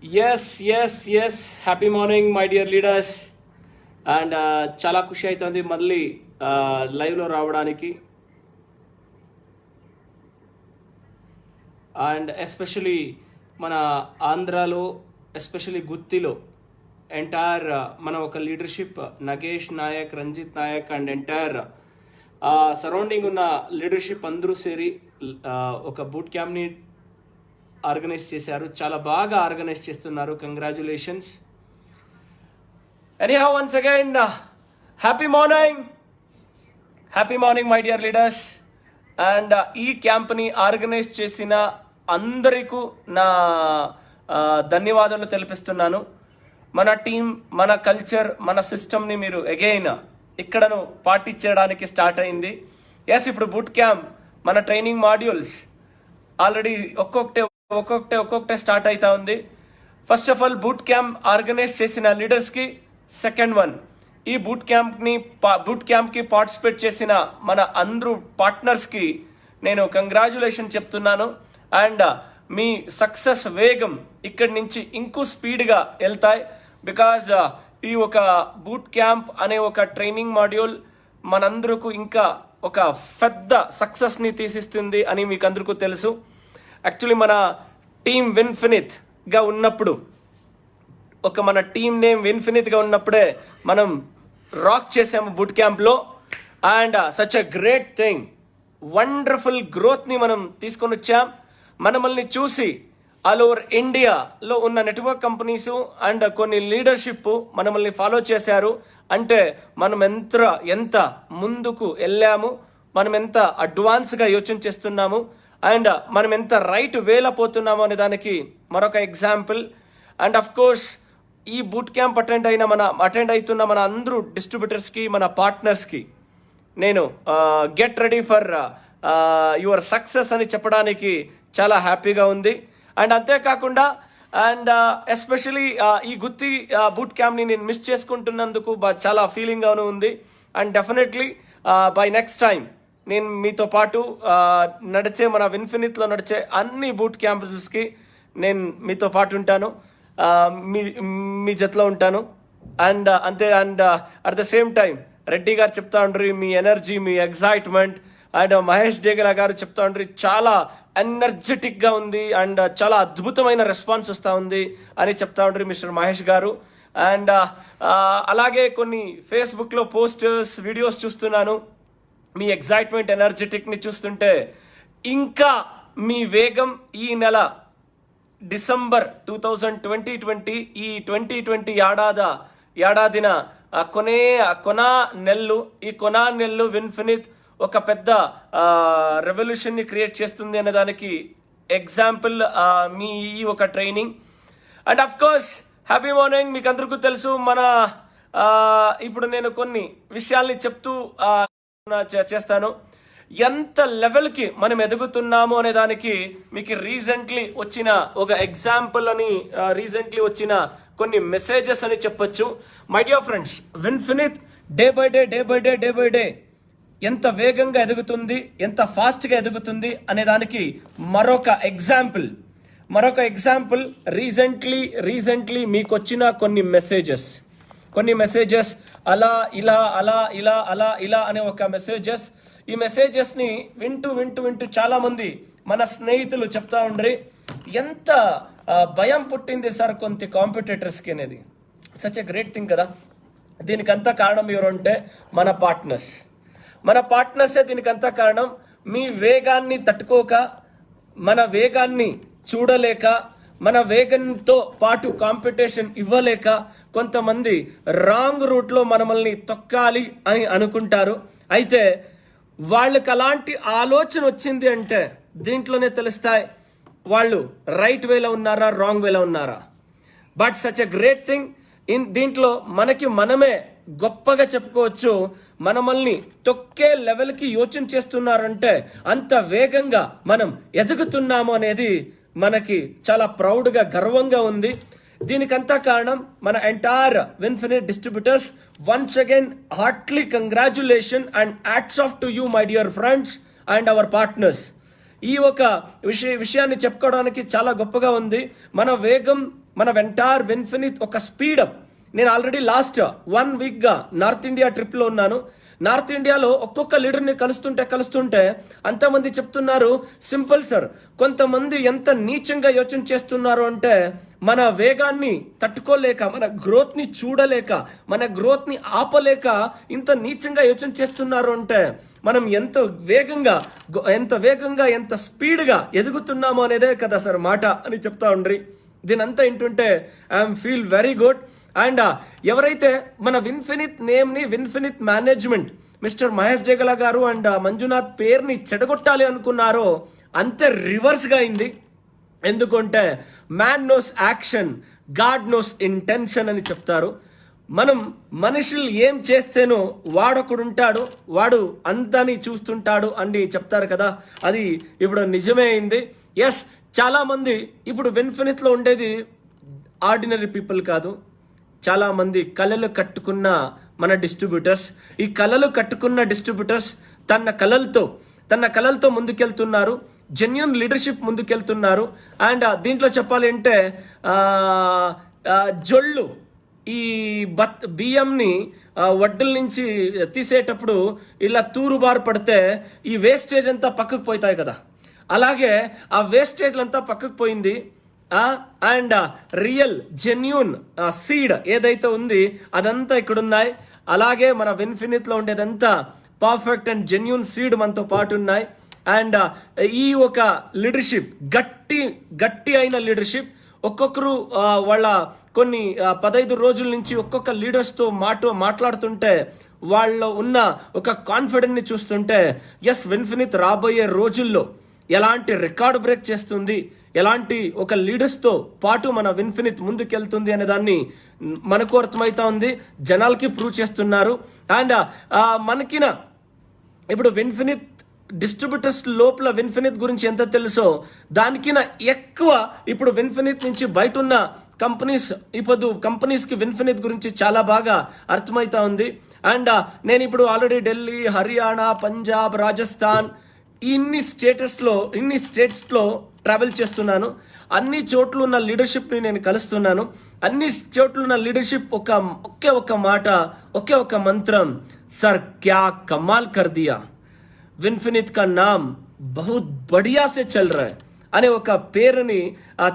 Yes happy morning my dear leaders. And చాలా ఖుషి అవుతుంది మళ్ళీ లైవ్లో రావడానికి. అండ్ ఎస్పెషలీ మన ఆంధ్రాలో, ఎస్పెషలీ గుత్తిలో ఎంటైర్ మన ఒక leadership, Nagesh Nayak, Ranjith Nayak and entire surrounding ఉన్న లీడర్షిప్ అందరూ సేరి ఒక బూట్ క్యాంప్ని ఆర్గనైజ్ చేశారు. చాలా బాగా ఆర్గనైజ్ చేస్తున్నారు. Congratulations. Anyhow once again happy morning my dear leaders. And ఈ క్యాంప్ని ఆర్గనైజ్ చేసిన అందరికీ నా ధన్యవాదాలు తెలిపిస్తున్నాను. మన టీం, మన కల్చర్, మన సిస్టమ్ని మీరు అగైన్ ఇక్కడను పాటించడానికి స్టార్ట్ అయింది. ఇప్పుడు బూట్ క్యాంప్, మన ట్రైనింగ్ మాడ్యూల్స్ ఆల్రెడీ ఒక్కొక్కటే స్టార్ట్ అవుతా ఉంది. First of all boot camp organise చేసిన లీడర్స్కి, సెకండ్ వన్ ఈ బూట్ క్యాంప్కి పార్టిసిపేట్ చేసిన మన అందరూ పార్ట్నర్స్కి నేను కంగ్రాచులేషన్ చెప్తున్నాను. అండ్ మీ సక్సెస్ వేగం ఇక్కడి నుంచి ఇంకూ స్పీడ్గా వెళ్తాయి. బికాజ్ ఈ ఒక బూట్ క్యాంప్ అనే ఒక ట్రైనింగ్ మాడ్యూల్ మనందరికీ ఇంకా ఒక పెద్ద సక్సెస్ని తీసిస్తుంది అని మీకు అందరికీ తెలుసు. యాక్చువల్లీ మన టీమ్ విన్ఫినిత్గా ఉన్నప్పుడు, మన టీం నేమ్ విన్ఫినిత్గా ఉన్నప్పుడే మనం రాక్ చేసాము బూట్ క్యాంప్లో. And such a great thing, wonderful గ్రోత్ని మనం తీసుకొని వచ్చాం. మనల్ని చూసి ఆల్ ఓవర్ ఇండియాలో ఉన్న నెట్వర్క్ కంపెనీస్ అండ్ కొన్ని లీడర్షిప్ మనల్ని ఫాలో చేశారు. అంటే మనం ఎంత ముందుకు వెళ్ళాము, మనం ఎంత అడ్వాన్స్గా యోచన చేస్తున్నాము, అండ్ మనం ఎంత రైట్ వేలో పోతున్నాము అనే దానికి మరొక ఎగ్జాంపుల్. అండ్ అఫ్ కోర్స్ ఈ బూట్ క్యాంప్ అటెండ్ అవుతున్న మన అందరూ డిస్ట్రిబ్యూటర్స్కి, మన పార్ట్నర్స్కి నేను get ready for your success అని చెప్పడానికి చాలా హ్యాపీగా ఉంది. అండ్ అంతేకాకుండా అండ్ ఎస్పెషలీ ఈ గుత్తి బూట్ క్యాంప్ని నేను మిస్ చేసుకుంటున్నందుకు చాలా ఫీలింగ్గాను ఉంది. And definitely by next time నేను మీతో పాటు నడిచే, మన విన్ఫినిత్లో నడిచే అన్ని బూట్ క్యాంప్స్కి నేను మీతో పాటు ఉంటాను, మీ జతలో ఉంటాను. And at the same time Reddy garu చెప్తా ఉండ్రి మీ ఎనర్జీ, మీ ఎగ్జైట్మెంట్. అండ్ మహేష్ డేగల గారు చెప్తా ఉండ్రి చాలా ఎనర్జెటిక్గా ఉంది అండ్ చాలా అద్భుతమైన రెస్పాన్స్ వస్తూ ఉంది అని చెప్తా ఉండ్రి మిస్టర్ మహేష్ గారు. అండ్ అలాగే కొన్ని ఫేస్బుక్లో పోస్టర్స్, వీడియోస్ చూస్తున్నాను. మీ ఎగ్జైట్మెంట్, ఎనర్జెటిక్ని చూస్తుంటే ఇంకా మీ వేగం ఈ నెల డిసెంబర్ 2020 ఈ 2020 ఏడాదిన కొనా నెల్లు విన్ఫినిత్ ఒక పెద్ద రెవల్యూషన్ని క్రియేట్ చేస్తుంది అనే దానికి ఎగ్జాంపుల్ మీ ఈ ఒక training. And of course happy morning. మీకు అందరికీ తెలుసు మన ఇప్పుడు నేను కొన్ని విషయాల్ని చెప్తూ చేస్తాను. ఎంత లెవెల్కి మనం ఎదుగుతున్నాము అనే దానికి మీకు రీసెంట్లీ వచ్చిన ఒక ఎగ్జాంపుల్ అని, రీసెంట్లీ వచ్చిన కొన్ని మెసేజెస్ అని చెప్పొచ్చు. My dear friends, Vinfinite day by day ఎంత వేగంగా ఎదుగుతుంది, ఎంత ఫాస్ట్గా ఎదుగుతుంది అనే దానికి మరొక ఎగ్జాంపుల్ రీసెంట్లీ మీకు వచ్చిన కొన్ని మెసేజెస్ అలా ఇలా అనే ఒక మెసేజెస్. ఈ మెసేజెస్ని వింటూ చాలా మంది మన స్నేహితులు చెప్తా ఉండ్రి ఎంత భయం పుట్టింది సార్ కొంత కాంపిటేటర్స్కి అనేది. సచ్ ఎ గ్రేట్ థింగ్ కదా. దీనికంతా కారణం ఎవరంటే మన పార్ట్నర్సే దీనికంతా కారణం. మీ వేగాన్ని తట్టుకోక, మన వేగాన్ని చూడలేక, మన వేగంతో పాటు కాంపిటీషన్ ఇవ్వలేక కొంతమంది రాంగ్ రూట్లో మనల్ని తొక్కాలి అని అనుకుంటారు. అయితే వాళ్ళకి అలాంటి ఆలోచన వచ్చింది అంటే దీంట్లోనే తెలుస్తాయి వాళ్ళు రైట్ వేలో ఉన్నారా, రాంగ్ వేలో ఉన్నారా. But such a great thing దీంట్లో మనమే గొప్పగా చెప్పుకోవచ్చు. మనల్ని తొక్కే లెవెల్కి యోచన చేస్తున్నారంటే అంత వేగంగా మనం ఎదుగుతున్నాము అనేది మనకి చాలా ప్రౌడ్గా, గర్వంగా ఉంది. దీనికంతా కారణం మన entire Vinfinite distributors. Once again heartly congratulation and hats off to you my dear friends and our partners. ఈ ఒక విషయాన్ని చెప్పుకోవడానికి చాలా గొప్పగా ఉంది. మన వేగం, మన వెంటార్ విన్ఫినిత్ ఒక స్పీడప్. నేను ఆల్రెడీ లాస్ట్ 1 వీక్గా నార్త్ ఇండియా ట్రిప్లో ఉన్నాను. నార్త్ ఇండియాలో ఒక్కొక్క లీడర్ని కలుస్తుంటే అంతమంది చెప్తున్నారు, సింపుల్ సార్, కొంతమంది ఎంత నీచంగా యోచన చేస్తున్నారు అంటే మన వేగాన్ని తట్టుకోలేక, మన గ్రోత్ని చూడలేక, మన గ్రోత్ని ఆపలేక ఇంత నీచంగా యోచన చేస్తున్నారు అంటే మనం ఎంత వేగంగా ఎంత స్పీడ్గా ఎదుగుతున్నామో అనేదే కదా సార్ మాట అని చెప్తా ఉండ్రి. దీనంతా ఏంటంటే I'm feel very good. And ఎవరైతే మన విన్ఫినిత్ నేమ్ని, విన్ఫినిత్ మేనేజ్మెంట్, మిస్టర్ మహేష్ డేగల గారు అండ్ మంజునాథ్ పేరుని చెడగొట్టాలి అనుకున్నారో అంతే రివర్స్గా అయింది. ఎందుకంటే man knows action, God knows intention అని చెప్తారు. మనం మనుషులు ఏం చేస్తేనో వాడొకడుంటాడు, వాడు అంతాని చూస్తుంటాడు అని చెప్తారు కదా, అది ఇప్పుడు నిజమే అయింది. ఎస్, చాలా మంది ఇప్పుడు విన్ఫినిట్లో ఉండేది ఆర్డినరీ పీపుల్ కాదు, చాలా మంది కళలు కట్టుకున్న మన డిస్ట్రిబ్యూటర్స్. ఈ కళలు కట్టుకున్న డిస్ట్రిబ్యూటర్స్ తన కళలతో ముందుకెళ్తున్నారు, జెన్యూన్ లీడర్షిప్ ముందుకెళ్తున్నారు. అండ్ దీంట్లో చెప్పాలి అంటే జొళ్ళు, ఈ బియ్యంని వడ్డల నుంచి తీసేటప్పుడు ఇలా తూరుబారు పడితే ఈ వేస్టేజ్ అంతా పక్కకు పోతాయి కదా, అలాగే ఆ వేస్టేజ్లంతా పక్కకు పోయింది. అండ్ రియల్ జెన్యూన్ సీడ్ ఏదైతే ఉంది అదంతా ఇక్కడ ఉన్నాయి. అలాగే మన విన్ఫినిట్లో ఉండేదంతా పర్ఫెక్ట్ అండ్ జెన్యూన్ సీడ్ మనతో పాటు ఉన్నాయి. అండ్ ఈ ఒక లీడర్షిప్ గట్టి అయిన లీడర్షిప్. ఒక్కొక్కరు వాళ్ళ కొన్ని 15 రోజుల నుంచి ఒక్కొక్క లీడర్స్తో మాట్లాడుతుంటే వాళ్ళలో ఉన్న ఒక కాన్ఫిడెంట్ని చూస్తుంటే ఎస్, విన్ఫినిత్ రాబోయే రోజుల్లో ఎలాంటి రికార్డు బ్రేక్ చేస్తుంది, ఎలాంటి ఒక లీడర్స్తో పాటు మన విన్ఫినిత్ ముందుకెళ్తుంది అనే దాన్ని మనకు అర్థమవుతా ఉంది, జనాలకి ప్రూవ్ చేస్తున్నారు. అండ్ మనకిన ఇప్పుడు విన్ఫినిత్ డిస్ట్రిబ్యూటర్స్ లోపల విన్ఫినిత్ గురించి ఎంత తెలుసో దానికిన ఎక్కువ ఇప్పుడు విన్ఫినిత్ నుంచి బయట ఉన్న కంపెనీస్కి విన్ఫినిత్ గురించి చాలా బాగా అర్థమవుతా ఉంది. అండ్ నేను ఇప్పుడు ఆల్రెడీ ఢిల్లీ, హర్యానా, పంజాబ్, రాజస్థాన్ ఇన్ని స్టేట్స్లో ట్రావెల్ చేస్తున్నాను. అన్ని చోట్ల ఉన్న లీడర్షిప్ని నేను కలుస్తున్నాను. అన్ని చోట్ల ఉన్న లీడర్షిప్ ఒకే ఒక మాట, ఒకే ఒక మంత్రం, సర్ క్యా కమాల్ కర్ దియా, విన్ఫినిత్ కా నామ్ బహుత్ బడియా సే చల్ రహా హై అనే ఒక పేరుని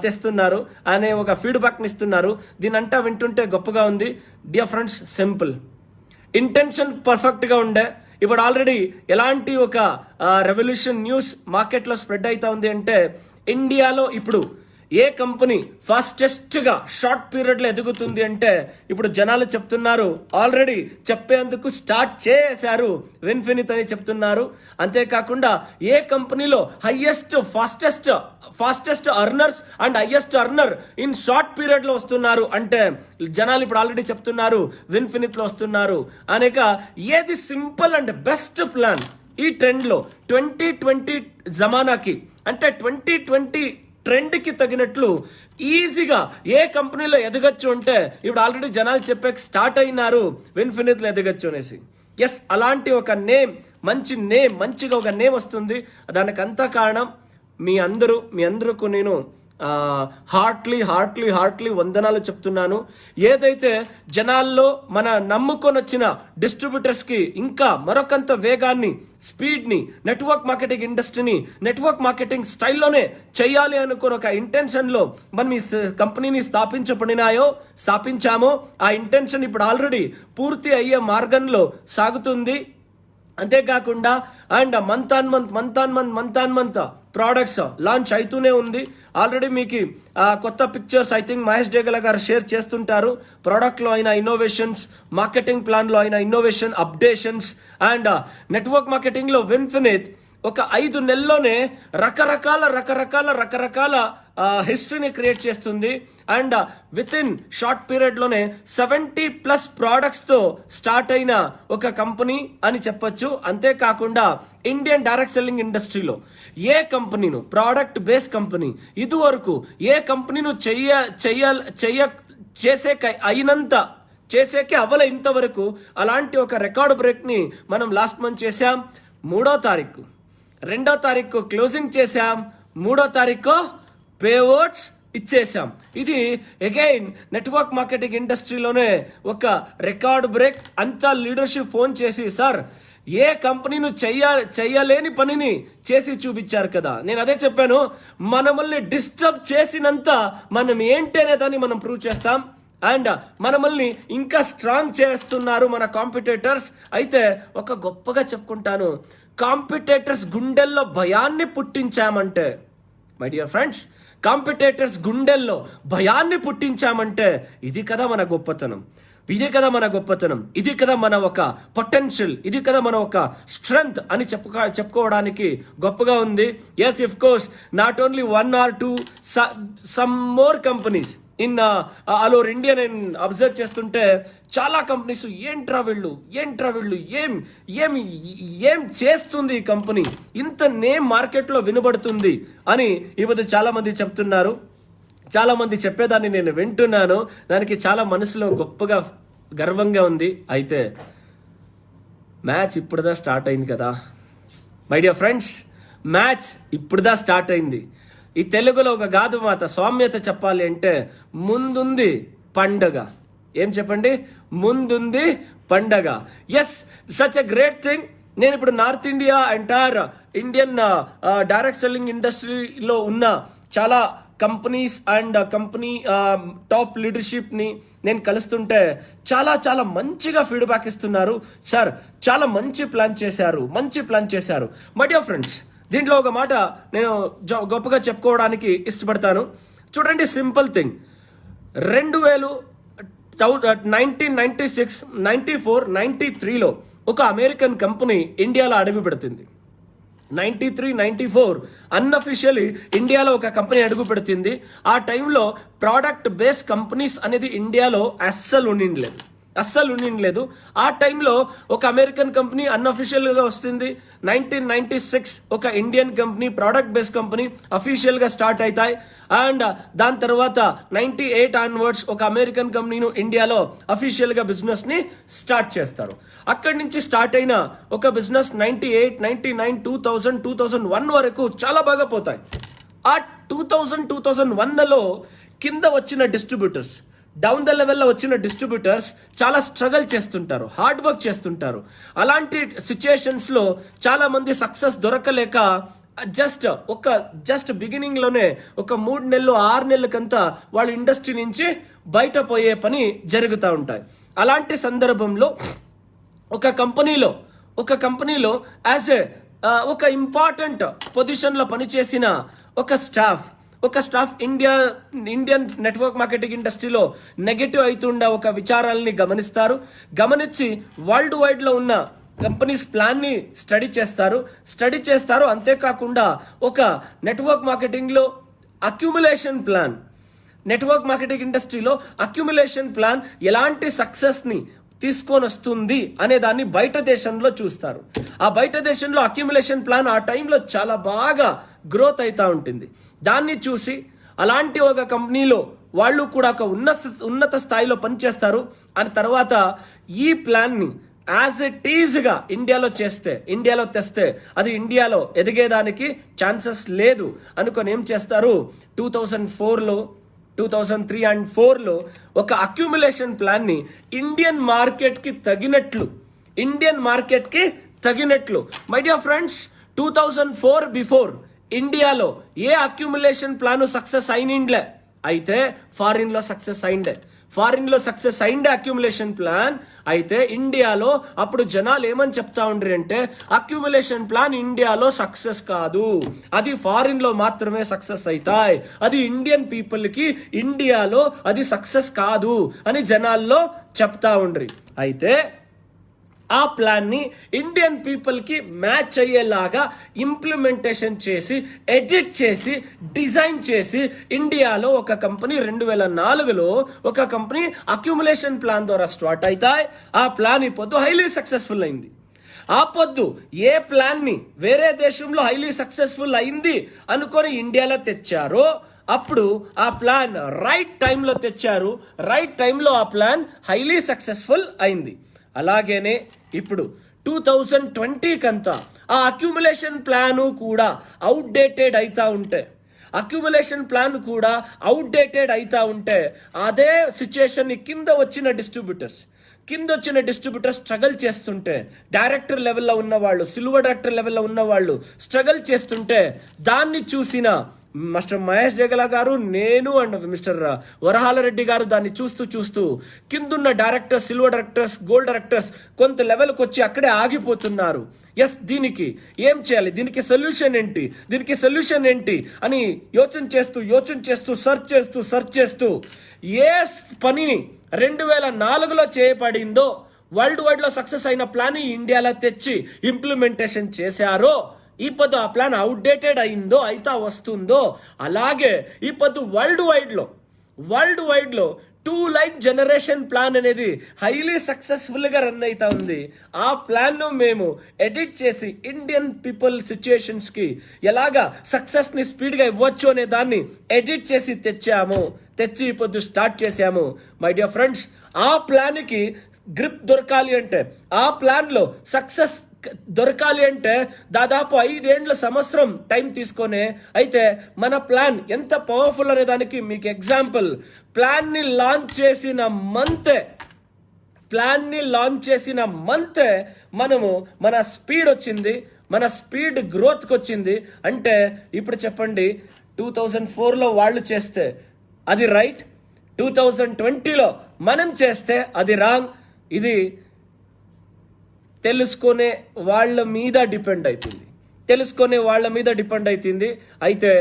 తెస్తున్నారు, అనే ఒక ఫీడ్బ్యాక్ని ఇస్తున్నారు. దీనంతా వింటుంటే గొప్పగా ఉంది. డియర్ ఫ్రెండ్స్, సింపుల్ ఇంటెన్షన్ పర్ఫెక్ట్గా ఉండే ఇప్పుడు ఆల్రెడీ ఎలాంటి ఒక రెవల్యూషన్ న్యూస్ మార్కెట్లో స్ప్రెడ్ అవుతా ఉంది అంటే ఇండియాలో ఇప్పుడు ఏ కంపెనీ ఫాస్టెస్ట్గా షార్ట్ పీరియడ్లో ఎదుగుతుంది అంటే ఇప్పుడు జనాలు చెప్తున్నారు, ఆల్రెడీ చెప్పేందుకు స్టార్ట్ చేశారు, విన్ఫినిత్ అని చెప్తున్నారు. అంతేకాకుండా ఏ కంపెనీలో fastest అర్నర్స్ and highest earner in short పీరియడ్లో వస్తున్నారు అంటే జనాలు ఇప్పుడు ఆల్రెడీ చెప్తున్నారు విన్ఫినిత్లో వస్తున్నారు. అనేక ఏది సింపుల్ అండ్ బెస్ట్ ప్లాన్ ఈ ట్రెండ్లో 2020 జమానాకి అంటే 2020 ట్రెండ్కి తగినట్లు ఈజీగా ఏ కంపెనీలో ఎదగచ్చు అంటే ఇప్పుడు ఆల్రెడీ జనాలు చెప్పే స్టార్ట్ అయినారు విన్ఫినిత్లో ఎదగచ్చు అనేసి. ఎస్, అలాంటి ఒక మంచిగా ఒక నేమ్ వస్తుంది. దానికంతా కారణం మీ అందరూ నేను హార్ట్లీ వందనాలు చెప్తున్నాను. ఏదైతే జనాల్లో మన నమ్ముకొని వచ్చిన డిస్ట్రిబ్యూటర్స్కి ఇంకా మరొకంత వేగాన్ని, స్పీడ్ని, నెట్వర్క్ మార్కెటింగ్ ఇండస్ట్రీని నెట్వర్క్ మార్కెటింగ్ స్టైల్లోనే చేయాలి అనుకున్న ఒక ఇంటెన్షన్లో మనం ఈ కంపెనీని స్థాపించామో ఆ ఇంటెన్షన్ ఇప్పుడు ఆల్రెడీ పూర్తి అయ్యే మార్గంలో సాగుతుంది. అంతేకాకుండా and month on month products launch అవుతూనే ఉంది. ఆల్రెడీ మీకు కొత్త pictures I think Mahesh Degala garu share చేస్తుంటారు. ప్రోడక్ట్లో అయిన ఇన్నోవేషన్స్, మార్కెటింగ్ ప్లాన్లో అయిన ఇన్నోవేషన్, అప్డేషన్స్ అండ్ నెట్వర్క్ మార్కెటింగ్లో విన్ఫినిత్ ఒక 5 నెలల్లోనే రకరకాల హిస్టరీని క్రియేట్ చేస్తుంది. అండ్ విత్ ఇన్ షార్ట్ పీరియడ్లోనే 70+ ప్రోడక్ట్స్తో స్టార్ట్ అయిన ఒక కంపెనీ అని చెప్పొచ్చు. అంతేకాకుండా ఇండియన్ డైరెక్ట్ సెల్లింగ్ ఇండస్ట్రీలో ఏ కంపెనీను, ప్రోడక్ట్ బేస్ కంపెనీ ఇదివరకు ఏ కంపెనీను చేసేకే అవ్వలే ఇంతవరకు, అలాంటి ఒక రికార్డు బ్రేక్ని మనం లాస్ట్ మంత్ చేసాం. 3వ తారీఖు 2వ తారీఖు క్లోజింగ్ చేశాం, 3వ తారీఖు పేఅవుట్స్ ఇచ్చేసాం. ఇది అగైన్ నెట్వర్క్ మార్కెటింగ్ ఇండస్ట్రీలోనే ఒక రికార్డ్ బ్రేక్. అంతా లీడర్షిప్ ఫోన్ చేసి, సార్ ఏ కంపెనీను చెయ్యలేని పనిని చేసి చూపించారు కదా. నేను అదే చెప్పాను, మనల్ని డిస్టర్బ్ చేసినంత మనం ఏంటి అనే దాన్ని మనం ప్రూవ్ చేస్తాం. అండ్ మనల్ని ఇంకా స్ట్రాంగ్ చేస్తున్నారు మన కాంపిటేటర్స్. అయితే ఒక గొప్పగా చెప్పుకుంటాను, కాంపిటేటర్స్ గుండెల్లో భయాన్ని పుట్టించామంటే, మై డియర్ ఫ్రెండ్స్, కాంపిటేటర్స్ గుండెల్లో భయాన్ని పుట్టించామంటే ఇది కదా మన గొప్పతనం, ఇది కదా మన గొప్పతనం, ఇది కదా మన ఒక పొటెన్షియల్, ఇది కదా మన ఒక స్ట్రెంగ్త్ అని చెప్పుకోవడానికి గొప్పగా ఉంది. Yes, of course, not only 1 or 2, some more companies in all over India. నేను అబ్జర్వ్ చేస్తుంటే చాలా కంపెనీస్ ఏంట్రా వీళ్ళు ఏం చేస్తుంది ఈ కంపెనీ, ఇంత నేమ్ మార్కెట్లో వినబడుతుంది అని ఈ మధ్య చాలా మంది చెప్తున్నారు. చాలా మంది చెప్పేదాన్ని నేను వింటున్నాను. దానికి చాలా మనసులో గొప్పగా గర్వంగా ఉంది. అయితే మ్యాచ్ ఇప్పుడుదా స్టార్ట్ అయింది కదా మై డియర్ ఫ్రెండ్స్, మ్యాచ్ ఇప్పుడుదా స్టార్ట్ అయింది. ఈ తెలుగులో ఒక గాథ మాట సామ్యత చెప్పాలి అంటే, ముందుంది పండగ. ఏం చెప్పండి? ముందుంది పండగ. Yes, such a great thing. నేను ఇప్పుడు north India entire Indian direct selling ఇండస్ట్రీలో ఉన్న చాలా కంపెనీస్ అండ్ కంపెనీ టాప్ లీడర్షిప్ని నేను కలుస్తుంటే చాలా చాలా మంచిగా ఫీడ్బ్యాక్ ఇస్తున్నారు. సార్ చాలా మంచి ప్లాన్ చేశారు. మై డియర్ ఫ్రెండ్స్, దీంట్లో ఒక మాట నేను గొప్పగా చెప్పుకోవడానికి ఇష్టపడతాను. చూడండి, సింపుల్ థింగ్. 1996, 94, 93లో ఒక అమెరికన్ కంపెనీ ఇండియాలో అడుగు పెడుతుంది. 93, 94 అన్అఫిషియల్లీ ఇండియాలో ఒక కంపెనీ అడుగు పెడుతుంది. ఆ టైంలో ప్రోడక్ట్ బేస్ కంపెనీస్ అనేది ఇండియాలో అస్సలు ఉండిండలేదు. ఆ టైంలో ఒక అమెరికన్ కంపెనీ అన్అఫిషియల్గా వస్తుంది. 1996 ఒక Indian company product base company అఫీషియల్గా స్టార్ట్ అవుతాయి. అండ్ దాని తర్వాత 98 ఆన్వర్డ్స్ ఒక అమెరికన్ కంపెనీను ఇండియాలో అఫీషియల్గా బిజినెస్ని స్టార్ట్ చేస్తారు. అక్కడి నుంచి స్టార్ట్ అయిన ఒక బిజినెస్ 98, 99, 2000, 2001 వరకు చాలా బాగా పోతాయి. ఆ 2000, 2001లో కింద వచ్చిన డిస్ట్రిబ్యూటర్స్, డౌన్ ద లెవెల్లో వచ్చిన డిస్ట్రిబ్యూటర్స్ చాలా స్ట్రగల్ చేస్తుంటారు, హార్డ్ వర్క్ చేస్తుంటారు. అలాంటి సిచ్యుయేషన్స్లో చాలా మంది సక్సెస్ దొరకలేక జస్ట్ బిగినింగ్లోనే ఒక 3 నెలలు 6 నెలలకంతా వాళ్ళ ఇండస్ట్రీ నుంచి బయట పోయే పని జరుగుతూ ఉంటాయి. అలాంటి సందర్భంలో ఒక కంపెనీలో యాజ్ ఒక ఇంపార్టెంట్ పొజిషన్లో పనిచేసిన ఒక స్టాఫ్ ఇండియన్ నెట్వర్క్ మార్కెటింగ్ ఇండస్ట్రీలో నెగటివ్ అవుతుండే ఒక విచారాలని గమనించి వరల్డ్ వైడ్ లో ఉన్న కంపెనీస్ ప్లాన్ ని స్టడీ చేస్తారు. అంతేకాకుండా ఒక నెట్వర్క్ మార్కెటింగ్ లో అక్యుములేషన్ ప్లాన్, నెట్వర్క్ మార్కెటింగ్ ఇండస్ట్రీలో అక్యుములేషన్ ప్లాన్ ఎలాంటి సక్సెస్ ని తీసుకొని వస్తుంది అనే దాన్ని బయట దేశంలో చూస్తారు. ఆ బయట దేశంలో అక్యుములేషన్ ప్లాన్ ఆ టైంలో చాలా బాగా గ్రోత్ అవుతూ ఉంటుంది. దాన్ని చూసి అలాంటి ఒక కంపెనీలో వాళ్ళు కూడా ఒక ఉన్నత స్థాయిలో పనిచేస్తారు. అని తర్వాత ఈ ప్లాన్ని యాజ్ ఇట్ ఈజ్గా ఇండియాలో తెస్తే అది ఇండియాలో ఎదిగేదానికి ఛాన్సెస్ లేదు అనుకొని ఏం చేస్తారు, 2004లో 2003 and 4లో ఒక అక్యుములేషన్ ప్లాన్ ని ఇండియన్ మార్కెట్ కి తగినట్లు మై డియర్ ఫ్రెండ్స్, 2004 బిఫోర్ ఇండియాలో ఏ అక్యుములేషన్ ప్లాన్ సక్సెస్ అయినిండ్లే. అయితే ఫారిన్ లో సక్సెస్ అయిండే అక్యుములేషన్ ప్లాన్. అయితే ఇండియాలో అప్పుడు జనాలు ఏమని చెప్తా ఉండ్రి అంటే, అక్యుములేషన్ ప్లాన్ ఇండియాలో సక్సెస్ కాదు, అది ఫారిన్ లో మాత్రమే సక్సెస్ అవుతాయి, అది ఇండియన్ పీపుల్ కి ఇండియాలో అది సక్సెస్ కాదు అని జనాల్లో చెప్తా ఉండ్రి. అయితే ఆ ప్లాన్ ని ఇండియన్ పీపుల్ కి మ్యాచ్ అయ్యేలాగా ఇంప్లిమెంటేషన్ చేసి, ఎడిట్ చేసి, డిజైన్ చేసి ఇండియాలో ఒక కంపెనీ 2004లో ఒక కంపెనీ అక్యుములేషన్ ప్లాన్ ద్వారా స్టార్ట్ అవుతాయి. ఆ ప్లాన్ ఇప్పుడు హైలీ సక్సెస్ఫుల్ అయింది. ఆ పొద్దు ఏ ప్లాన్ ని వేరే దేశంలో హైలీ సక్సెస్ఫుల్ అయింది అనుకొని ఇండియాలో తెచ్చారో, అప్పుడు ఆ ప్లాన్ రైట్ టైంలో తెచ్చారు. రైట్ టైంలో ఆ ప్లాన్ హైలీ సక్సెస్ఫుల్ అయింది. అలాగేనే ఇప్పుడు 2020 కంతా ఆ అక్యుములేషన్ ప్లాను కూడా అవుట్డేటెడ్ అవుతా ఉంటే అదే సిచ్యుయేషన్ కింద వచ్చిన డిస్ట్రిబ్యూటర్స్ స్ట్రగల్ చేస్తుంటే, డైరెక్టర్ లెవెల్లో ఉన్నవాళ్ళు, సిల్వర్ డైరెక్టర్ లెవెల్లో ఉన్నవాళ్ళు స్ట్రగల్ చేస్తుంటే దాన్ని చూసిన మాస్టర్ మహేష్ జగల గారు, నేను అండ్ మిస్టర్ వరహాల రెడ్డి గారు దాన్ని చూస్తూ కిందున్న directors, silver directors, gold directors కొంత లెవెల్కి వచ్చి అక్కడే ఆగిపోతున్నారు. ఎస్, దీనికి ఏం చేయాలి, దీనికి సొల్యూషన్ ఏంటి అని యోచన చేస్తూ సర్చ్ చేస్తూ ఏ పనిని 2004లో చేయబడిందో, వరల్డ్ వైడ్ లో సక్సెస్ అయిన ప్లాన్ ఇండియాలో తెచ్చి ఇంప్లిమెంటేషన్ చేశారో, ఈ పొద్దు ఆ ప్లాన్ అవుట్డేటెడ్ అయిందో, అయితా వస్తుందో, అలాగే ఈ పొద్దు వరల్డ్ వైడ్ లో 2 లైన్ జనరేషన్ ప్లాన్ అనేది హైలీ సక్సెస్ఫుల్ గా రన్ అవుతా ఉంది. ఆ ప్లాన్ ను మేము ఎడిట్ చేసి ఇండియన్ పీపుల్ సిచ్యుయేషన్స్ కి ఎలాగా సక్సెస్ ని స్పీడ్ గా ఇవ్వచ్చు అనే దాన్ని ఎడిట్ చేసి తెచ్చి ఇప్పుడు స్టార్ట్ చేశాము. మై డియర్ ఫ్రెండ్స్, ఆ ప్లాన్ కి గ్రిప్ దొరకాలి అంటే, ఆ ప్లాన్ లో సక్సెస్ దొరకాలి అంటే దాదాపు 5 ఏండ్ల సంవత్సరం టైం తీసుకొనే. అయితే మన ప్లాన్ ఎంత పవర్ఫుల్ అనే దానికి మీకు ఎగ్జాంపుల్, ప్లాన్ ని లాంచ్ చేసిన మంతే మనము మన స్పీడ్ గ్రోత్కి వచ్చింది. అంటే ఇప్పుడు చెప్పండి, 2004లో వాళ్ళు చేస్తే అది రైట్, 2020లో మనం చేస్తే అది రాంగ్. ఇది తెలుసుకునే వాళ్ళ మీద డిపెండ్ అవుతుంది. అయితే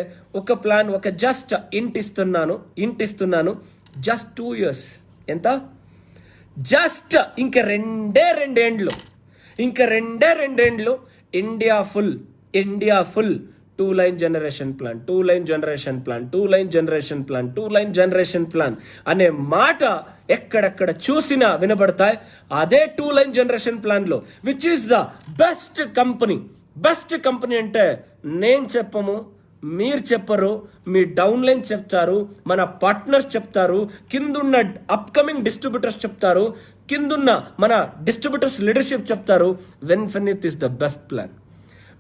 ఒక ప్లాన్, ఒక జస్ట్ ఇంట్ ఇస్తున్నాను, జస్ట్ 2 years. ఎంత? జస్ట్ ఇంక రెండే రెండేండ్లు India full 2 line generation plan అనే మాట ఎక్కడెక్కడ చూసినా వినబడతాయి. అదే 2 లైన్ జనరేషన్ ప్లాన్ లో which is the best company అంటే నేను చెప్పము, మీరు చెప్పరు, మీ డౌన్ లైన్ చెప్తారు, మన పార్ట్నర్స్ చెప్తారు, కిందున్న అప్కమింగ్ డిస్ట్రిబ్యూటర్స్ చెప్తారు, కిందున్న మన డిస్ట్రిబ్యూటర్స్ లీడర్షిప్ చెప్తారు. విన్ఫినిత్ ఇస్ ద బెస్ట్ ప్లాన్,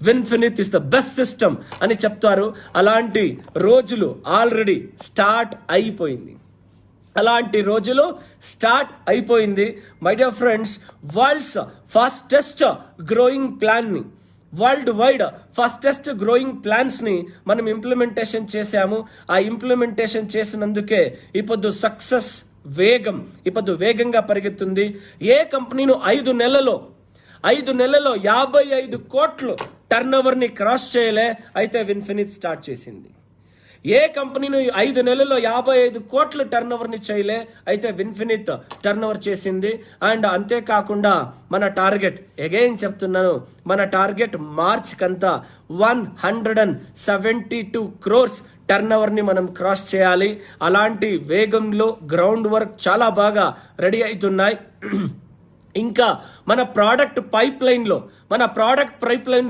విన్ఫినిత్ ఇస్ ద బెస్ట్ సిస్టమ్ అని చెప్తారు. అలాంటి రోజులు ఆల్రెడీ స్టార్ట్ అయిపోయింది. My dear friends, world's fastest growing ప్లాన్ని, world wide fastest growing plans ని మనం ఇంప్లిమెంటేషన్ చేశాము. ఆ ఇంప్లిమెంటేషన్ చేసినందుకే ఇప్పుడు సక్సెస్ వేగంగా పరిగెత్తుంది. ఏ కంపెనీను 5 నెలలో 55 కోట్లు టర్న్ ఓవర్ ని క్రాస్ చేయలే, అయితే విన్ఫినిత్ స్టార్ట్ చేసింది. ఏ కంపెనీను 5 నెలల్లో 55 కోట్లు టర్న్ ఓవర్ ని చేయలే, అయితే విన్ఫినిత్ టర్న్ ఓవర్ చేసింది. అండ్ అంతేకాకుండా మన టార్గెట్, అగైన్ చెప్తున్నాను, మన టార్గెట్ మార్చ్ కంతా 172 crores టర్న్ ఓవర్ ని మనం క్రాస్ చేయాలి. అలాంటి వేగంలో గ్రౌండ్ వర్క్ చాలా బాగా రెడీ అవుతున్నాయి. ఇంకా మన ప్రోడక్ట్ పైప్ లైన్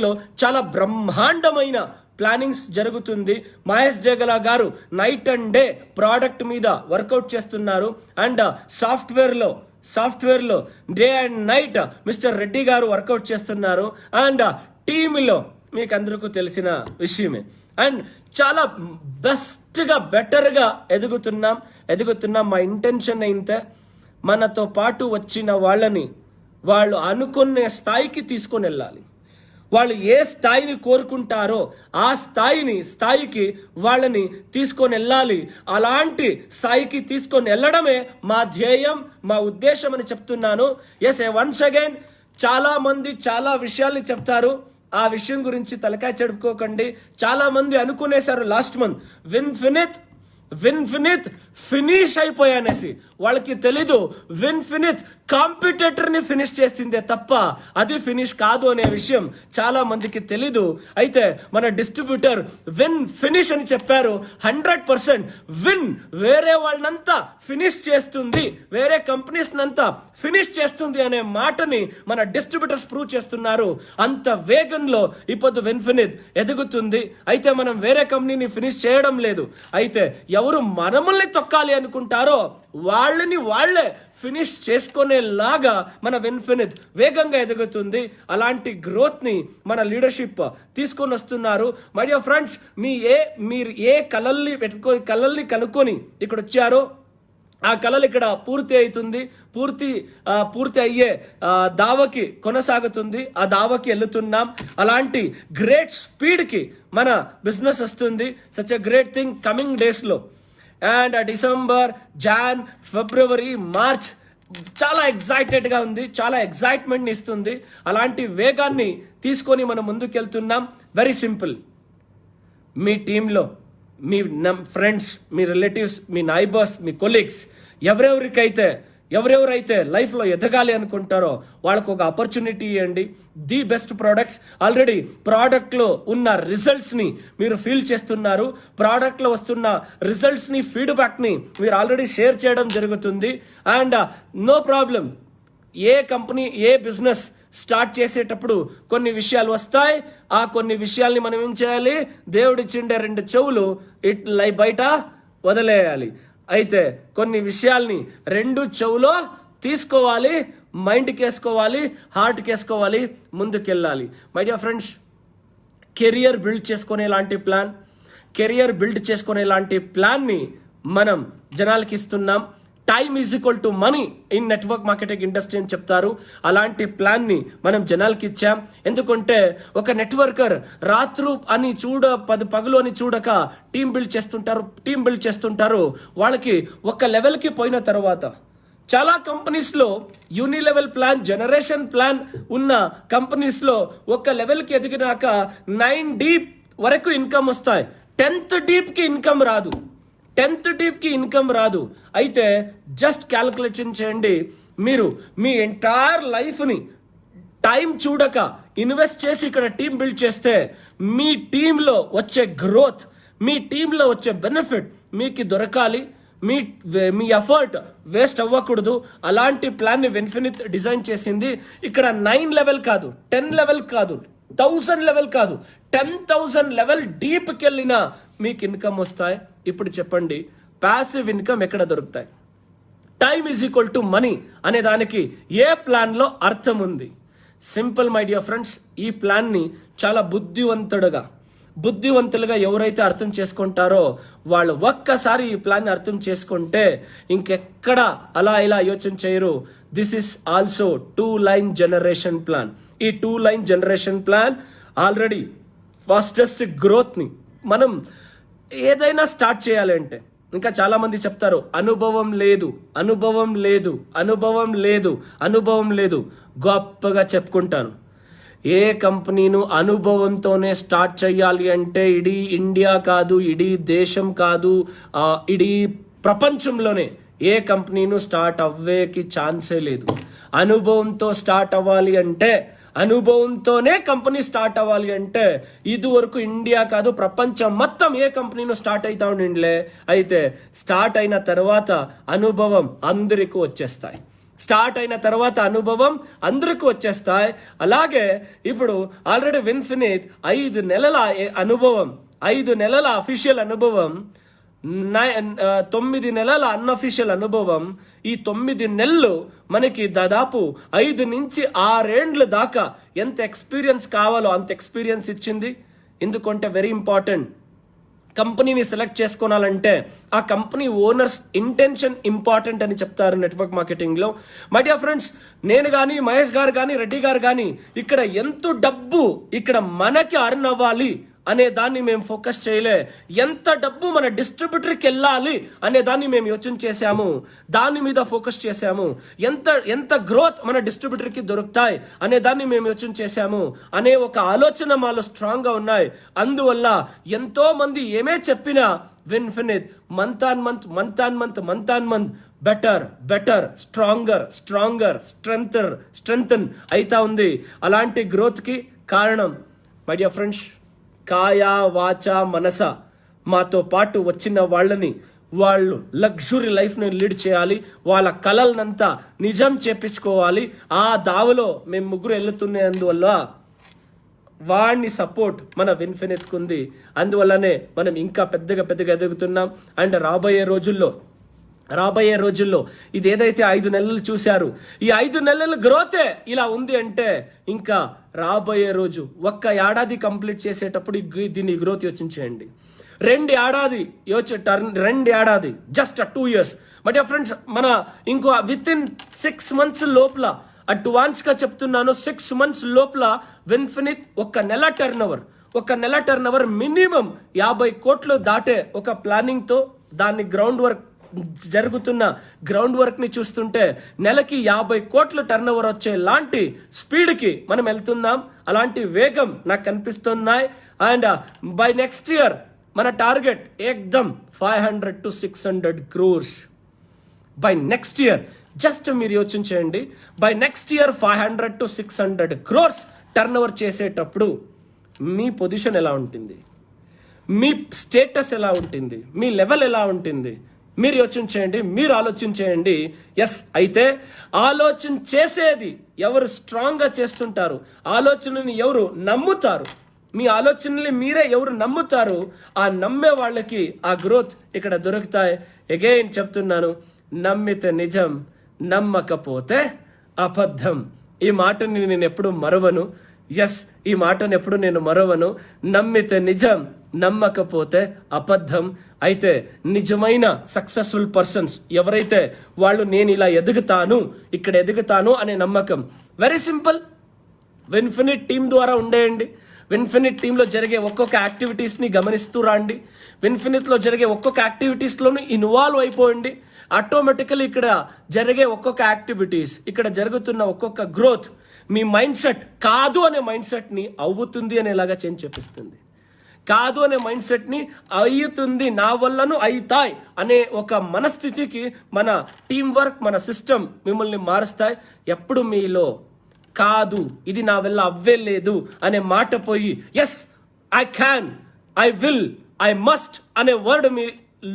లో చాలా బ్రహ్మాండమైన ప్లానింగ్స్ జరుగుతుంది. మహేష్ జగల గారు నైట్ అండ్ డే ప్రోడక్ట్ మీద వర్కౌట్ చేస్తున్నారు. అండ్ సాఫ్ట్వేర్ లో day and night mister Reddy గారు వర్కౌట్ చేస్తున్నారు. అండ్ టీంలో మీకు అందరికీ తెలిసిన విషయమే. అండ్ చాలా బెటర్గా ఎదుగుతున్నాం. మా ఇంటెన్షన్ అయితే మనతో పాటు వచ్చిన వాళ్ళు అనుకునే స్థాయికి తీసుకొని వెళ్ళాలి. వాళ్ళు ఏ స్థాయిని కోరుకుంటారో ఆ స్థాయికి వాళ్ళని తీసుకొని వెళ్ళాలి. అలాంటి స్థాయికి తీసుకొని వెళ్ళడమే మా ధ్యేయం, మా ఉద్దేశం అని చెప్తున్నాను. ఎస్, వన్స్ అగైన్ చాలా మంది చాలా విషయాల్ని చెప్తారు. ఆ విషయం గురించి తలకాయ చెడుకోకండి. చాలా మంది అనుకునేశారు లాస్ట్ మంత్ విన్ఫినిత్ ఫినిష్ అయిపోయానేసి. వాళ్ళకి తెలీదు విన్ఫినిత్ కాంపిటేటర్ ని ఫినిష్ చేసిందే తప్ప అది ఫినిష్ కాదు అనే విషయం చాలా మందికి తెలీదు. అయితే మన డిస్ట్రిబ్యూటర్ ఫినిష్ అని చెప్పారు. 100% వేరే వాళ్ళనంతా ఫినిష్ చేస్తుంది, వేరే కంపెనీస్ నంతా ఫినిష్ చేస్తుంది అనే మాటని మన డిస్ట్రిబ్యూటర్స్ ప్రూవ్ చేస్తున్నారు. అంత వేగంలో ఇప్పుడు విన్ఫినిత్ ఎదుగుతుంది. అయితే మనం వేరే కంపెనీని ఫినిష్ చేయడం లేదు. అయితే ఎవరు మనల్ని తొక్కాలి అనుకుంటారో వాళ్ళే ఫినిష్ చేసుకొని అనేలాగా మన విన్ఫినిత్ వేగంగా ఎదుగుతుంది. అలాంటి గ్రోత్ని మన లీడర్షిప్ తీసుకొని వస్తున్నారు. మై డియర్ ఫ్రెండ్స్, మీరు ఏ కళల్ని కనుక్కొని ఇక్కడ వచ్చారో ఆ కళలు ఇక్కడ పూర్తి అవుతుంది. పూర్తి అయ్యే దావకి కొనసాగుతుంది. ఆ దావకి వెళ్తున్నాం. అలాంటి గ్రేట్ స్పీడ్కి మన బిజినెస్ వస్తుంది. Such a great thing coming డేస్లో. And December, Jan, February, March చాలా ఎగ్జైటెడ్గా ఉంది. చాలా ఎగ్జైట్మెంట్ని ఇస్తుంది. అలాంటి వేగాన్ని తీసుకొని మనం ముందుకెళ్తున్నాం. Very simple. మీ టీంలో మీ ఫ్రెండ్స్, మీ రిలేటివ్స్, మీ నైబర్స్, మీ కొలీగ్స్ ఎవరెవరైతే లైఫ్లో ఎదగాలి అనుకుంటారో వాళ్ళకు ఒక ఆపర్చునిటీ ఇవ్వండి. The best products. ఆల్రెడీ ప్రోడక్ట్లో ఉన్న రిజల్ట్స్ని మీరు ఫీల్ చేస్తున్నారు. ప్రోడక్ట్లో వస్తున్న రిజల్ట్స్ని, ఫీడ్బ్యాక్ని మీరు ఆల్రెడీ షేర్ చేయడం జరుగుతుంది. And no problem. ఏ కంపెనీ, ఏ బిజినెస్ స్టార్ట్ చేసేటప్పుడు కొన్ని విషయాలు వస్తాయి. ఆ కొన్ని విషయాల్ని మనం ఏం చేయాలి? దేవుడిచ్చిండే 2 చెవులు బయట వదిలేయాలి. అయితే కొన్ని విషయాల్ని 2 చెవులో తీసుకోవాలి, మైండ్కి వేసుకోవాలి, హార్ట్కి వేసుకోవాలి, ముందుకెళ్ళాలి. My dear friends, career build చేసుకునే లాంటి ప్లాన్ని మనం జనాలకి ఇస్తున్నాం. Time is equal to money in network marketing industry అని చెప్తారు. అలాంటి ప్లాన్ని మనం జనాలకి ఇచ్చాం. ఎందుకంటే ఒక నెట్వర్కర్ రాత్రు అని పగలు అని చూడక టీం బిల్డ్ చేస్తుంటారు. వాళ్ళకి ఒక లెవెల్కి పోయిన తర్వాత చాలా కంపెనీస్లో యూనిలెవెల్ ప్లాన్, జనరేషన్ ప్లాన్ ఉన్న కంపెనీస్లో ఒక లెవెల్కి ఎదిగినాక 9 డీప్ వరకు ఇన్కమ్ వస్తాయి. 10th డీప్కి ఇన్కమ్ రాదు. అయితే జస్ట్ క్యాల్కులేషన్ చేయండి. మీరు మీ ఎంటైర్ లైఫ్ని టైం చూడక ఇన్వెస్ట్ చేసి ఇక్కడ టీం బిల్డ్ చేస్తే మీ టీంలో వచ్చే గ్రోత్, మీ టీంలో వచ్చే బెనిఫిట్ మీకు దొరకాలి. మీ ఎఫర్ట్ వేస్ట్ అవ్వకూడదు. అలాంటి ప్లాన్ని విన్ఫినిత్ డిజైన్ చేసింది. ఇక్కడ 9 లెవెల్ కాదు, 10 లెవెల్ కాదు, 1000 లెవెల్ కాదు, 10,000 లెవెల్ డీప్కి వెళ్ళినా మీకు ఇన్కమ్ వస్తాయి. ఇప్పుడు చెప్పండి, ప్యాసివ్ ఇన్కమ్ ఎక్కడ దొరుకుతాయి? Time is equal to money అనే దానికి ఏ ప్లాన్లో అర్థం ఉంది? Simple my dear friends. ఈ ప్లాన్ని చాలా బుద్ధివంతులుగా ఎవరైతే అర్థం చేసుకుంటారో వాళ్ళు ఒక్కసారి ఈ ప్లాన్ని అర్థం చేసుకుంటే ఇంకెక్కడ అలా ఇలా యోచన చేయరు. This is also 2 line generation plan. ఈ 2 line generation plan already fastest గ్రోత్ని మనం ఏదైనా స్టార్ట్ చేయాలి అంటే, ఇంకా చాలా మంది చెప్తారు అనుభవం లేదు. గొప్పగా చెప్పుకుంటాను. ఏ కంపెనీను అనుభవంతోనే స్టార్ట్ చేయాలి అంటే ఇడీ ఇండియా కాదు, ఇడీ దేశం కాదు, ఇడీ ప్రపంచంలోనే ఏ కంపెనీను స్టార్ట్ అవ్వేకి ఛాన్సే లేదు. అనుభవంతో స్టార్ట్ అవ్వాలి అంటే, అనుభవంతోనే కంపెనీ స్టార్ట్ అవ్వాలి అంటే ఇదివరకు ఇండియా కాదు ప్రపంచం మొత్తం ఏ కంపెనీను స్టార్ట్ అవుతా ఉండిండ్లే. అయితే స్టార్ట్ అయిన తర్వాత అనుభవం అందరికీ వచ్చేస్తాయి. అలాగే ఇప్పుడు ఆల్రెడీ విన్ఫినిత్ 5 నెలల అనుభవం, 5 నెలల అఫీషియల్ అనుభవం, 9 నెలల అన్అఫీషియల్ అనుభవం. ఈ 9 నెలలు మనకి దాదాపు 5 నుంచి 6 ఏండ్ల దాకా ఎంత ఎక్స్పీరియన్స్ కావాలో అంత ఎక్స్పీరియన్స్ ఇచ్చింది. ఎందుకంటే వెరీ ఇంపార్టెంట్, కంపెనీని సెలెక్ట్ చేసుకోవాలంటే ఆ కంపెనీ ఓనర్స్ ఇంటెన్షన్ ఇంపార్టెంట్ అని చెప్తారు నెట్వర్క్ మార్కెటింగ్లో. మై డియర్ ఫ్రెండ్స్, నేను కానీ, మహేష్ గారు కానీ, రెడ్డి గారు కానీ ఇక్కడ ఎంత డబ్బు ఇక్కడ మనకి అర్న్ అవ్వాలి అనే దాన్ని మేము ఫోకస్ చేయలే. ఎంత డబ్బు మన డిస్ట్రిబ్యూటర్కి వెళ్ళాలి అనే దాన్ని మేము యోచన చేశాము, దాని మీద ఫోకస్ చేశాము. ఎంత గ్రోత్ మన డిస్ట్రిబ్యూటర్కి దొరుకుతాయి అనే దాన్ని మేము యోచన చేశాము అనే ఒక ఆలోచన మాలో స్ట్రాంగ్గా ఉన్నాయి. అందువల్ల ఎంతో మంది ఏమే చెప్పినా విన్ఫినిత్ month on month better stronger strengthen అయితా ఉంది. అలాంటి గ్రోత్కి కారణం మై డియర్ ఫ్రెండ్స్, కాయ వాచ మనస మాతో పాటు వచ్చిన వాళ్ళు లగ్జరీ లైఫ్ని లీడ్ చేయాలి, వాళ్ళ కలలనంతా నిజం చేపించుకోవాలి. ఆ దావలో మేము ముగ్గురు వెళ్తున్నందువల్ల వాడిని సపోర్ట్ మన విన్ఫినిత్కి ఉంది. అందువల్లనే మనం ఇంకా పెద్దగా ఎదుగుతున్నాం. అండ్ రాబోయే రోజుల్లో రాబోయే రోజుల్లో ఇది ఏదైతే 5 నెలలు చూశారు, ఈ 5 నెలల గ్రోతే ఇలా ఉంది అంటే ఇంకా రాబోయే రోజు ఒక్క ఏడాది కంప్లీట్ చేసేటప్పుడు దీన్ని గ్రోత్ యోచించేయండి. 2 ఏడాది జస్ట్ 2 years. బట్ ఫ్రెండ్స్, మన ఇంకో విత్ ఇన్ 6 months లోపల, అడ్వాన్స్గా చెప్తున్నాను, 6 months లోపల విన్ఫినిట్ ఒక నెల టర్న్ ఓవర్ మినిమం 50 కోట్లు దాటే ఒక ప్లానింగ్తో దాన్ని జరుగుతున్న గ్రౌండ్ వర్క్ ని చూస్తుంటే నెలకి 50 కోట్ల టర్న్ ఓవర్ వచ్చే లాంటి స్పీడ్కి మనం వెళ్తున్నాం. అలాంటి వేగం నాకు కనిపిస్తున్నాయి. అండ్ బై నెక్స్ట్ ఇయర్ మన టార్గెట్ ఏకదం 500 to 600 crores by next year. Just మీరు యోచించేయండి, by next year 500 to 600 crores turn over చేసేటప్పుడు మీ పొజిషన్ ఎలా ఉంటుంది, మీ స్టేటస్ ఎలా ఉంటుంది, మీ లెవెల్ ఎలా ఉంటుంది, మీరు యోచించేయండి, మీరు ఆలోచించేయండి. ఎస్, అయితే ఆలోచన చేసేది ఎవరు స్ట్రాంగ్గా చేస్తుంటారు, ఆలోచనని ఎవరు నమ్ముతారు, మీ ఆలోచనల్ని మీరే ఎవరు నమ్ముతారు, ఆ నమ్మే వాళ్ళకి ఆ గ్రోత్ ఇక్కడ దొరుకుతాయి. అగైన్ చెప్తున్నాను, నమ్మితే నిజం, నమ్మకపోతే అబద్ధం. ఈ మాటని నేను ఎప్పుడు మరవను. ఎస్, ఈ మాటను ఎప్పుడు నేను మరవను. నమ్మితే నిజం, నమ్మకపోతే అబద్ధం. అయితే నిజమైన సక్సెస్ఫుల్ పర్సన్స్ ఎవరైతే వాళ్ళు నేను ఇలా ఇక్కడ ఎదుగుతాను అనే నమ్మకం. వెరీ సింపుల్, విన్ఫినిట్ టీం ద్వారా ఉండేయండి. విన్ఫినిట్ టీంలో జరిగే ఒక్కొక్క యాక్టివిటీస్ని గమనిస్తూ రండి. విన్ఫినిట్లో జరిగే ఒక్కొక్క యాక్టివిటీస్లోనూ ఇన్వాల్వ్ అయిపోయింది. ఆటోమేటికలీ ఇక్కడ జరిగే ఒక్కొక్క యాక్టివిటీస్, ఇక్కడ జరుగుతున్న ఒక్కొక్క గ్రోత్ మీ మైండ్ సెట్ కాదు అనే మైండ్ సెట్ని అవుతుంది అనేలాగా చేంజ్ చేపిస్తుంది. కాదు అనే మైండ్ సెట్ని అవుతుంది, నా వల్లను అవుతాయి అనే ఒక మనస్థితికి మన టీం వర్క్, మన సిస్టమ్ మిమ్మల్ని మారుస్తాయి. ఎప్పుడు మీలో కాదు, ఇది నా వల్ల అవ్వేలేదు అనే మాట పోయి yes, I can, I will, I must అనే వర్డ్ మీ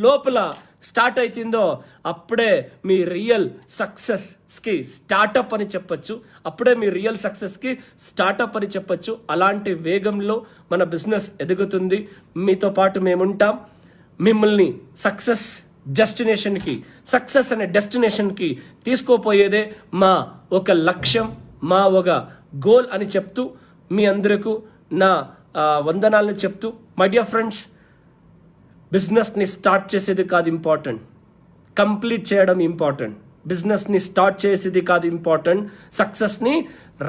లోపల స్టార్ట్ అవుతుందో అప్పుడే మీ రియల్ సక్సెస్కి స్టార్టప్ అని చెప్పొచ్చు. అలాంటి వేగంలో మన బిజినెస్ ఎదుగుతుంది. మీతో పాటు మేముంటాం. మిమ్మల్ని సక్సెస్ అనే డెస్టినేషన్కి తీసుకోపోయేదే మా ఒక లక్ష్యం, మా ఒక గోల్ అని చెప్తూ మీ అందరికీ నా వందనాలను చెప్తూ, మై డియర్ ఫ్రెండ్స్, బిజినెస్ని స్టార్ట్ చేసేది కాదు ఇంపార్టెంట్, కంప్లీట్ చేయడం ఇంపార్టెంట్. బిజినెస్ని స్టార్ట్ చేసేది కాదు ఇంపార్టెంట్, సక్సెస్ని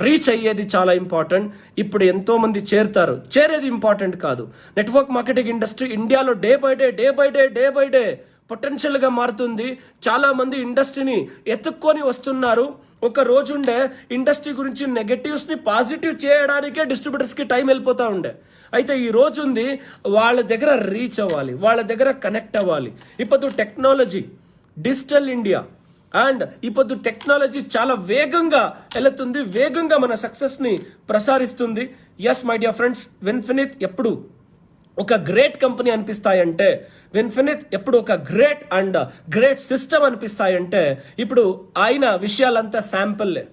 రీచ్ అయ్యేది చాలా ఇంపార్టెంట్. ఇప్పుడు ఎంతోమంది చేరేది ఇంపార్టెంట్ కాదు. నెట్వర్క్ మార్కెటింగ్ ఇండస్ట్రీ ఇండియాలో డే బై డే పొటెన్షియల్గా మారుతుంది. చాలామంది ఇండస్ట్రీని ఎత్తుక్కొని వస్తున్నారు. ఒక రోజుండే ఇండస్ట్రీ గురించి నెగటివ్స్ని పాజిటివ్ చేయడానికే డిస్ట్రిబ్యూటర్స్కి టైం వెళ్ళిపోతూ ఉండే. అయితే ఈ రోజు ఉంది, వాళ్ళ దగ్గర రీచ్ అవ్వాలి, వాళ్ళ దగ్గర కనెక్ట్ అవ్వాలి. ఇప్పుడు టెక్నాలజీ, డిజిటల్ ఇండియా అండ్ ఇప్పుడు టెక్నాలజీ చాలా వేగంగా వెళుతుంది, వేగంగా మన సక్సెస్ని ప్రసారిస్తుంది. ఎస్ మై డియర్ ఫ్రెండ్స్, విన్ఫినిట్ ఎప్పుడు ఒక గ్రేట్ కంపెనీ అనిపిస్తాయంటే, విన్ఫినిట్ ఎప్పుడు ఒక గ్రేట్ సిస్టమ్ అనిపిస్తాయంటే, ఇప్పుడు ఆయన విషయాలంతా శాంపుల్లే.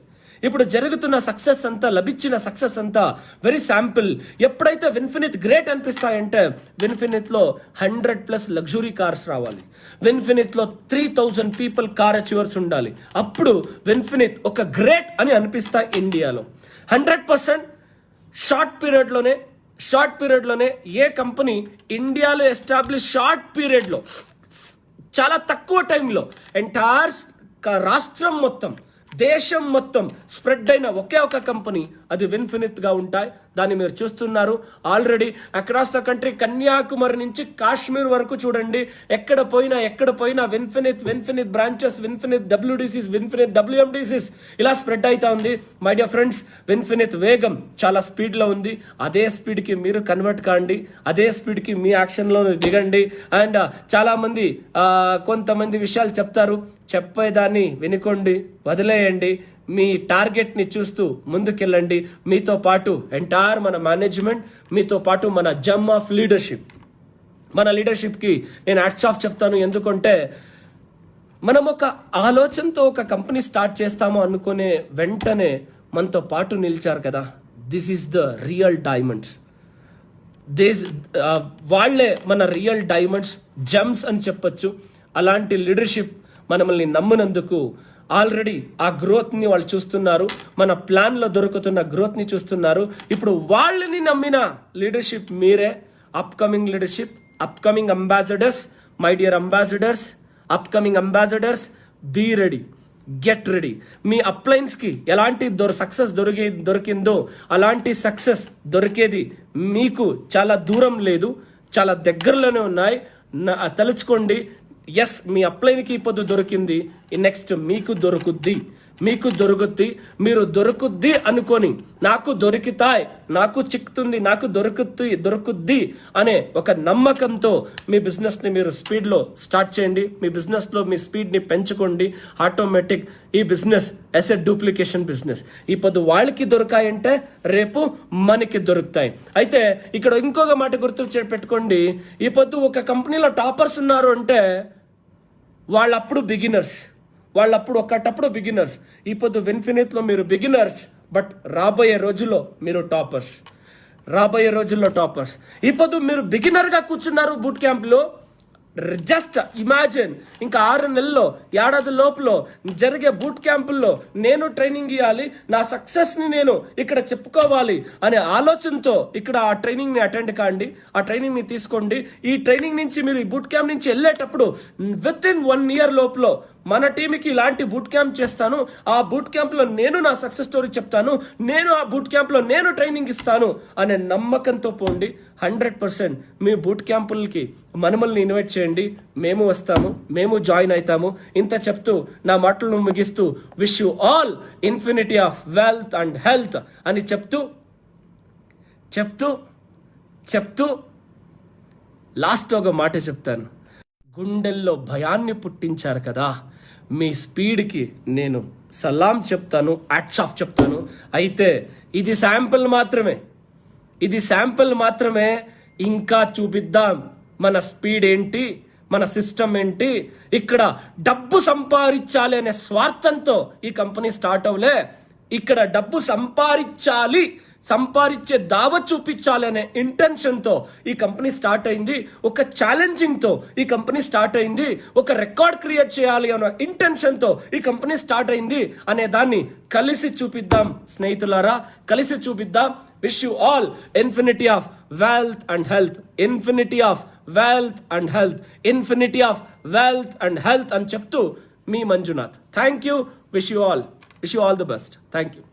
ఇప్పుడు జరుగుతున్న సక్సెస్ అంతా, లభించిన సక్సెస్ అంతా వెరీ శాంపుల్. ఎప్పుడైతే విన్ఫినిట్ గ్రేట్ అనిపిస్తాయంటే, విన్ఫినిట్లో 100+ లగ్జరీ కార్స్ రావాలి, విన్ఫినిట్లో 3000 పీపుల్ కార్ అచీవర్స్ ఉండాలి. అప్పుడు విన్ఫినిట్ ఒక గ్రేట్ అని అనిపిస్తాయి ఇండియాలో. 100% షార్ట్ పీరియడ్లోనే ఏ కంపెనీ ఇండియాలో ఎస్టాబ్లిష్ షార్ట్ పీరియడ్లో చాలా తక్కువ టైంలో ఎంటైర్ రాష్ట్రం మొత్తం, దేశం మొత్తం స్ప్రెడ్ అయిన ఒకే ఒక కంపెనీ, అది విన్ఫినిట్గా ఉంటాయి. దాన్ని మీరు చూస్తున్నారు already across the country. Kanyakumari నుంచి కాశ్మీర్ వరకు చూడండి, ఎక్కడ పోయినా విన్ఫినిట్ బ్రాంచెస్, విన్ఫినిట్ WDCs, విన్ఫినిట్ WMDCs ఇలా స్ప్రెడ్ అవుతా ఉంది. మై డియర్ ఫ్రెండ్స్, విన్ఫినిట్ వేగం చాలా స్పీడ్లో ఉంది. అదే స్పీడ్కి మీరు కన్వర్ట్ కాండి, అదే స్పీడ్కి మీ యాక్షన్లో దిగండి. అండ్ చాలామంది కొంతమంది విషయాలు చెప్తారు, చెప్పేదాన్ని వినుకోండి, వదిలేయండి. మీ టార్గెట్ని చూస్తూ ముందుకెళ్ళండి. మీతో పాటు ఎంటైర్ మన మేనేజ్మెంట్, మీతో పాటు మన జమ్ ఆఫ్ లీడర్షిప్, మన లీడర్షిప్కి నేను హ్యాట్స్ ఆఫ్ చెప్తాను. ఎందుకంటే మనం ఒక ఆలోచనతో ఒక కంపెనీ స్టార్ట్ చేస్తాము అనుకునే వెంటనే మనతో పాటు నిలిచారు కదా. This is the real diamonds. వాళ్ళే మన రియల్ డైమండ్స్, జమ్స్ అని చెప్పొచ్చు. అలాంటి లీడర్షిప్ మనల్ని నమ్మినందుకు. ఆల్రెడీ ఆ గ్రోత్ని వాళ్ళు చూస్తున్నారు, మన ప్లాన్లో దొరుకుతున్న గ్రోత్ని చూస్తున్నారు. ఇప్పుడు వాళ్ళని నమ్మిన లీడర్షిప్ మీరే. Upcoming leadership, upcoming ambassadors, my dear ambassadors, upcoming ambassadors, be ready, get ready. మీ అప్లైన్స్కి ఎలాంటి సక్సెస్ దొరికిందో అలాంటి సక్సెస్ దొరికేది మీకు చాలా దూరం లేదు, చాలా దగ్గరలోనే ఉన్నాయి. తలుచుకోండి, ఎస్ మీ అప్లైన్కి ఇప్పుడు దొరికింది, నెక్స్ట్ మీకు దొరుకుద్ది. మీరు దొరుకుద్ది అనుకొని నాకు దొరికితాయ్, నాకు చిక్కుతుంది, నాకు దొరుకుద్ది అనే ఒక నమ్మకంతో మీ బిజినెస్ని మీరు స్పీడ్లో స్టార్ట్ చేయండి. మీ బిజినెస్లో మీ స్పీడ్ని పెంచుకోండి. ఆటోమేటిక్ ఈ బిజినెస్ అసెట్ డూప్లికేషన్ బిజినెస్. ఇప్పుడు వాళ్ళకి దొరికాయంటే రేపు మనకి దొరుకుతాయి. అయితే ఇక్కడ ఇంకొక మాట గుర్తు పెట్టుకోండి, ఈ పొద్దు ఒక కంపెనీలో టాపర్స్ ఉన్నారు అంటే వాళ్ళప్పుడు బిగినర్స్, ఒకటప్పుడు బిగినర్స్. ఈ పొద్దు విన్ఫినిట్లో మీరు బిగినర్స్, బట్ రాబోయే రోజుల్లో మీరు టాపర్స్. ఈ పొద్దు మీరు బిగినర్గా కూర్చున్నారు బూట్ క్యాంప్లో. జస్ట్ ఇమాజిన్, ఇంకా 6 నెలల్లో, ఏడాది లోపల జరిగే బూట్ క్యాంపుల్లో నేను ట్రైనింగ్ ఇవ్వాలి, నా సక్సెస్ని నేను ఇక్కడ చెప్పుకోవాలి అనే ఆలోచనతో ఇక్కడ ఆ ట్రైనింగ్ని అటెండ్ కాండి, ఆ ట్రైనింగ్ని తీసుకోండి. ఈ ట్రైనింగ్ నుంచి మీరు ఈ బూట్ క్యాంప్ నుంచి వెళ్ళేటప్పుడు విత్ ఇన్ 1 year లోపల మన టీంకి ఇలాంటి బూట్ క్యాంప్ చేస్తాను, ఆ బూట్ క్యాంప్లో నేను నా సక్సెస్ స్టోరీ చెప్తాను, నేను ఆ బూట్ క్యాంప్లో నేను ట్రైనింగ్ ఇస్తాను అనే నమ్మకంతో పోండి. 100% మీ బూట్ క్యాంపులకి మనమల్ని ఇన్వైట్ చేయండి, మేము వస్తాము, మేము జాయిన్ అవుతాము. ఇంత చెప్తూ నా మాటలను ముగిస్తూ wish you all infinity of wealth and health అని చెప్తూ లాస్ట్ ఒక మాట చెప్తాను. గుండెల్లో భయాన్ని పుట్టించారు కదా, మీ స్పీడ్కి నేను సలాం చెప్తాను, హ్యాట్స్ ఆఫ్ చెప్తాను. అయితే ఇది శాంపిల్ మాత్రమే. ఇంకా చూపిద్దాం మన స్పీడ్ ఏంటి, మన సిస్టమ్ ఏంటి. ఇక్కడ డబ్బు సంపాదించాలి అనే స్వార్థంతో ఈ కంపెనీ స్టార్ట్ అవ్వలే. ఇక్కడ డబ్బు సంపాదించే దావ చూపించాలి అనే ఇంటెన్షన్తో ఈ కంపెనీ స్టార్ట్ అయింది. ఒక ఛాలెంజింగ్తో ఈ కంపెనీ స్టార్ట్ అయింది. ఒక రికార్డ్ క్రియేట్ చేయాలి అనే ఇంటెన్షన్తో ఈ కంపెనీ స్టార్ట్ అయింది అనే దాన్ని కలిసి చూపిద్దాం స్నేహితులారా, కలిసి చూపిద్దాం. Wish you all infinity of wealth and health, infinity of wealth and health, infinity of wealth and health అని చెప్తూ మీ Manjunath. Thank you. Wish you all the best. Thank you.